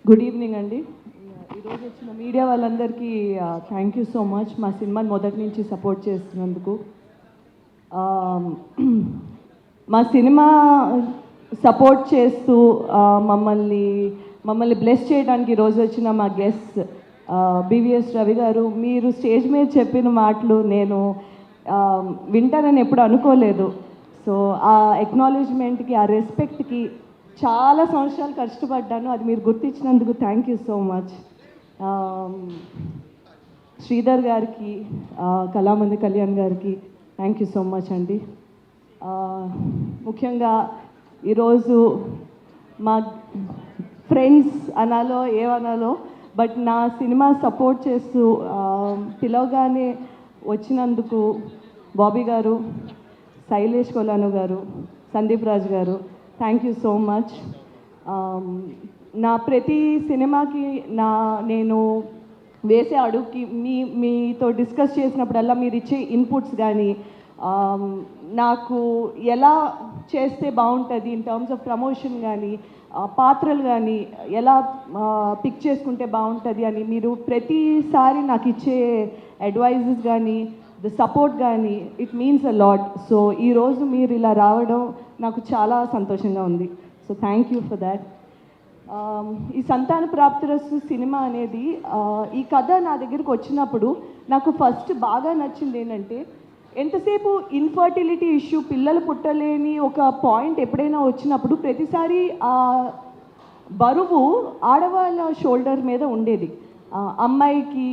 Good evening అండి. ఈరోజు వచ్చిన మీడియా వాళ్ళందరికీ థ్యాంక్ యూ సో మచ్ మా సినిమాని మొదటి నుంచి సపోర్ట్ చేస్తున్నందుకు. మా సినిమా సపోర్ట్ చేస్తూ మమ్మల్ని బ్లెస్ చేయడానికి ఈరోజు వచ్చిన మా గెస్ట్ బివిఎస్ రవి గారు. మీరు స్టేజ్ మీద చెప్పిన మాటలు నేను వింటానని ఎప్పుడు అనుకోలేదు. సో ఆ ఎక్నాలెడ్జ్మెంట్కి, ఆ రెస్పెక్ట్కి చాలా సంవత్సరాలు కష్టపడ్డాను. అది మీరు గుర్తించినందుకు thank you so much. Sridhar గారికి, కళామంది కళ్యాణ్ గారికి థ్యాంక్ యూ సో మచ్ అండి. ముఖ్యంగా ఈరోజు మా ఫ్రెండ్స్ అనాలో ఏమనాలో, బట్ నా సినిమా సపోర్ట్ చేస్తూ పిలవగానే వచ్చినందుకు బాబీ గారు, శైలేష్ కొలాను గారు, సందీప్ రాజ్ గారు థ్యాంక్ యూ సో మచ్. నా ప్రతి సినిమాకి నేను వేసే అడుగుకి మీతో డిస్కస్ చేసినప్పుడల్లా మీరు ఇచ్చే ఇన్పుట్స్ కానీ, నాకు ఎలా చేస్తే బాగుంటుంది ఇన్ టర్మ్స్ ఆఫ్ ప్రమోషన్ కానీ, పాత్రలు కానీ ఎలా పిక్ చేసుకుంటే బాగుంటుంది అని మీరు ప్రతిసారి నాకు ఇచ్చే అడ్వైజెస్ కానీ, ద సపోర్ట్ కానీ, it means a lot. So ఈరోజు మీరు ఇలా రావడం నాకు చాలా సంతోషంగా ఉంది. So thank you for that. ఈ సంతాన ప్రాప్తిరస్తు సినిమా అనేది, ఈ కథ నా దగ్గరికి వచ్చినప్పుడు నాకు ఫస్ట్ బాగా నచ్చింది ఏంటంటే, ఎంతసేపు ఇన్ఫర్టిలిటీ ఇష్యూ, పిల్లలు పుట్టలేని ఒక పాయింట్ ఎప్పుడైనా వచ్చినప్పుడు ప్రతిసారి ఆ బరువు ఆడవాళ్ళ షోల్డర్ మీద ఉండేది. అమ్మాయికి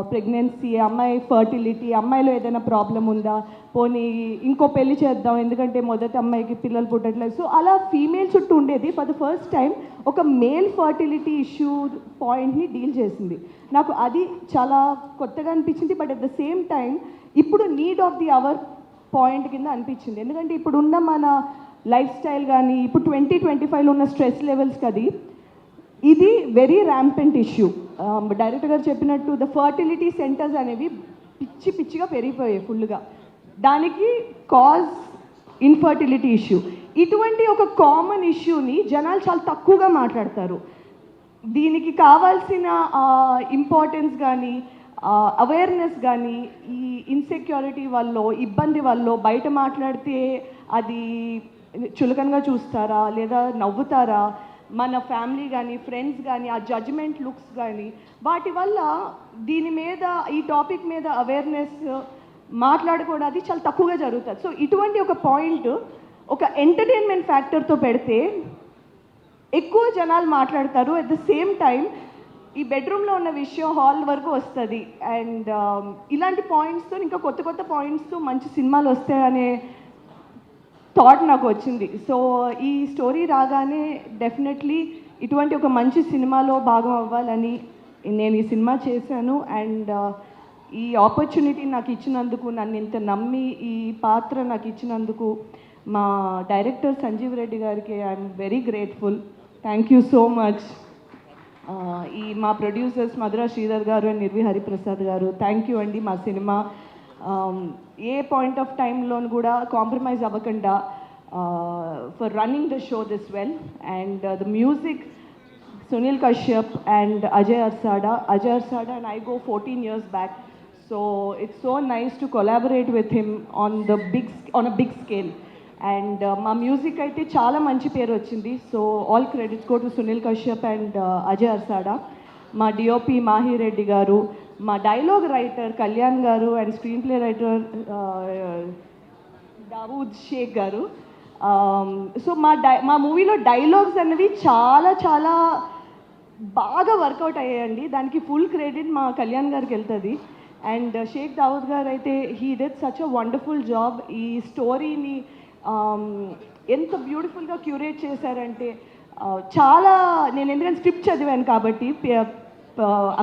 ప్రెగ్నెన్సీ, అమ్మాయి ఫర్టిలిటీ, అమ్మాయిలో ఏదైనా ప్రాబ్లం ఉందా, పోనీ ఇంకో పెళ్లి చేద్దాం ఎందుకంటే మొదటి అమ్మాయికి పిల్లలు పుట్టట్లేదు. సో అలా ఫీమేల్ చుట్టూ ఉండేది. ఫర్ ద ఫస్ట్ టైం ఒక మేల్ ఫర్టిలిటీ ఇష్యూ పాయింట్ని డీల్ చేసింది. నాకు అది చాలా కొత్తగా అనిపించింది. But at the same time ఇప్పుడు need of the hour point కింద అనిపించింది. ఎందుకంటే ఇప్పుడున్న మన లైఫ్ స్టైల్ కానీ, ఇప్పుడు 2025లో ఉన్న స్ట్రెస్ లెవెల్స్కి ఇది వెరీ ర్యాంపెంట్ ఇష్యూ. డైరెక్టర్ గారు చెప్పినట్టు ద ఫర్టిలిటీ సెంటర్స్ అనేవి పిచ్చిగా పెరిగిపోయాయి ఫుల్గా. దానికి కాజ్ ఇన్ఫర్టిలిటీ ఇష్యూ. ఇటువంటి ఒక కామన్ ఇష్యూని జనాలు చాలా తక్కువగా మాట్లాడతారు. దీనికి కావాల్సిన ఇంపార్టెన్స్ కానీ, అవేర్నెస్ కానీ, ఈ ఇన్సెక్యూరిటీ వల్ల, ఇబ్బంది వల్ల బయట మాట్లాడితే అది చులకనగా చూస్తారా లేదా నవ్వుతారా, మన ఫ్యామిలీ కానీ, ఫ్రెండ్స్ కానీ, ఆ జడ్జ్మెంట్ లుక్స్ కానీ, వాటి వల్ల దీని మీద, ఈ టాపిక్ మీద అవేర్నెస్ మాట్లాడుకోవడం అది చాలా తక్కువగా జరుగుతుంది. సో ఇటువంటి ఒక పాయింట్ ఒక ఎంటర్టైన్మెంట్ ఫ్యాక్టర్తో పెడితే ఎక్కువ జనాలు మాట్లాడతారు. అట్ ద సేమ్ టైం ఈ బెడ్రూమ్లో ఉన్న విషయం హాల్ వరకు వస్తుంది. అండ్ ఇలాంటి పాయింట్స్తో, ఇంకా కొత్త పాయింట్స్తో మంచి సినిమాలు వస్తాయనే థాట్ నాకు వచ్చింది. సో ఈ స్టోరీ రాగానే డెఫినెట్లీ ఇటువంటి ఒక మంచి సినిమాలో భాగం అవ్వాలని నేను ఈ సినిమా చేశాను. అండ్ ఈ ఆపర్చునిటీ నాకు ఇచ్చినందుకు, నన్ను ఇంత నమ్మి ఈ పాత్ర నాకు ఇచ్చినందుకు మా డైరెక్టర్ సంజీవ్ రెడ్డి గారికి I'm very grateful. Thank you so much. ఈ మా ప్రొడ్యూసర్స్ మధురా శ్రీధర్ గారు అండ్ నిర్వి హరిప్రసాద్ గారు థ్యాంక్ యూ అండి. మా సినిమా ఏ పాయింట్ ఆఫ్ టైంలోనూ కూడా కాంప్రమైజ్ అవ్వకుండా for running the show this well. And the music Sunil Kashyap and Ajay Arsada and I go 14 years back. So it's so nice to collaborate with him on a big scale. And మా music అయితే చాలా మంచి పేరు వచ్చింది. So all credits go to Sunil Kashyap and Ajay Arsada. మా DOP Mahireddy గారు, మా dialogue writer Kalyan గారు and screen play writer Dawood Sheikh గారు. సో మా మూవీలో డైలాగ్స్ అనేవి చాలా బాగా వర్కౌట్ అయ్యాయండి. దానికి ఫుల్ క్రెడిట్ మా కళ్యాణ్ గారికి వెళ్తుంది. అండ్ షేక్ దావూద్ గారు అయితే he did such a wonderful job. ఈ స్టోరీని ఎంత బ్యూటిఫుల్గా క్యూరేట్ చేశారంటే, చాలా నేను ఎందుకంటే స్క్రిప్ట్ చదివాను కాబట్టి,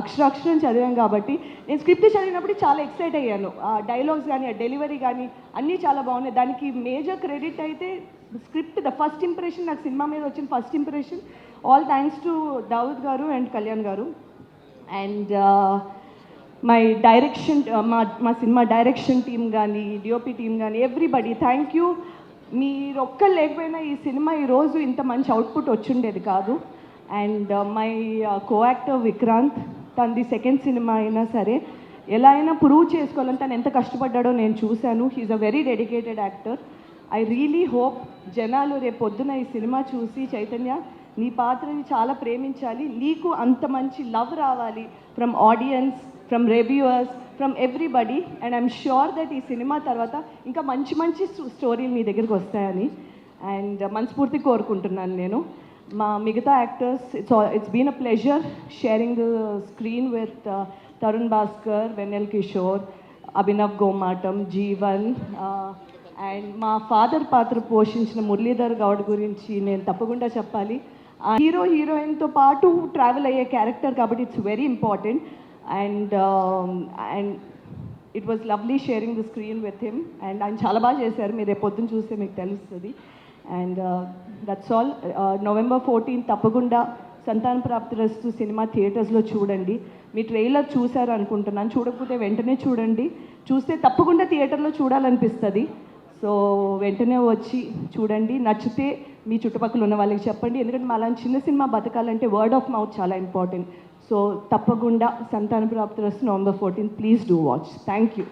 అక్షరాక్షరం చదివాను కాబట్టి, నేను స్క్రిప్ట్ చదివినప్పుడు చాలా ఎక్సైట్ అయ్యాను. డైలాగ్స్ కానీ, ఆ డెలివరీ కానీ అన్నీ చాలా బాగున్నాయి. దానికి మేజర్ క్రెడిట్ అయితే స్క్రిప్ట్, ద ఫస్ట్ ఇంప్రెషన్, నాకు సినిమా మీద వచ్చిన first impression, all thanks to Dawood గారు అండ్ కళ్యాణ్ గారు. అండ్ మై డైరెక్షన్, మా సినిమా డైరెక్షన్ టీమ్ కానీ, డిఓపి టీమ్ కానీ, ఎవ్రీబడి థ్యాంక్ యూ. మీరు ఒక్కరు లేకపోయినా ఈ సినిమా ఈరోజు ఇంత మంచి అవుట్పుట్ వచ్చిండేది కాదు. And my co actor Vikrant, తనది సెకండ్ సినిమా అయినా సరే ఎలా అయినా ప్రూవ్ చేసుకోవాలని తను ఎంత కష్టపడ్డాడో నేను చూశాను. He's a very dedicated actor. I really hope జనాలు రేపు పొద్దున ఈ సినిమా చూసి చైతన్య నీ పాత్రని చాలా ప్రేమించాలి, నీకు అంత మంచి లవ్ రావాలి from audience, from reviewers, from everybody. And I'm sure that ఈ సినిమా తర్వాత ఇంకా మంచి మంచి స్టోరీలు మీ దగ్గరికి వస్తాయని అండ్ మనస్ఫూర్తి కోరుకుంటున్నాను నేను. మా మిగతా actors, it's been a pleasure sharing the screen with Tarun Bhaskar, Vennela Kishore, Abhinav Gomatam, Jeevan, and మా ఫాదర్ పాత్ర పోషించిన మురళీధర్ గౌడ్ గురించి నేను తప్పకుండా చెప్పాలి. హీరో హీరోయిన్తో పాటు ట్రావెల్ అయ్యే క్యారెక్టర్ కాబట్టి it's very important. And and it was lovely sharing the screen with him. And ఆయన చాలా బాగా చేశారు, మీరు రేపు పొద్దున్న చూస్తే మీకు తెలుస్తుంది. And that's all. November 14 తప్పకుండా సంతాన ప్రాప్తిరస్తు సినిమా థియేటర్స్లో చూడండి. మీ ట్రైలర్ చూశారు అనుకుంటున్నాను, చూడకపోతే వెంటనే చూడండి. చూస్తే తప్పకుండా థియేటర్లో చూడాలనిపిస్తుంది. సో వెంటనే వచ్చి చూడండి, నచ్చితే మీ చుట్టుపక్కల ఉన్న వాళ్ళకి చెప్పండి. ఎందుకంటే మా అలాంటి చిన్న సినిమా బతకాలంటే వర్డ్ ఆఫ్ మౌత్ చాలా ఇంపార్టెంట్. సో తప్పకుండా సంతాన ప్రాప్తిరస్తు November 14 please do watch. Thank you.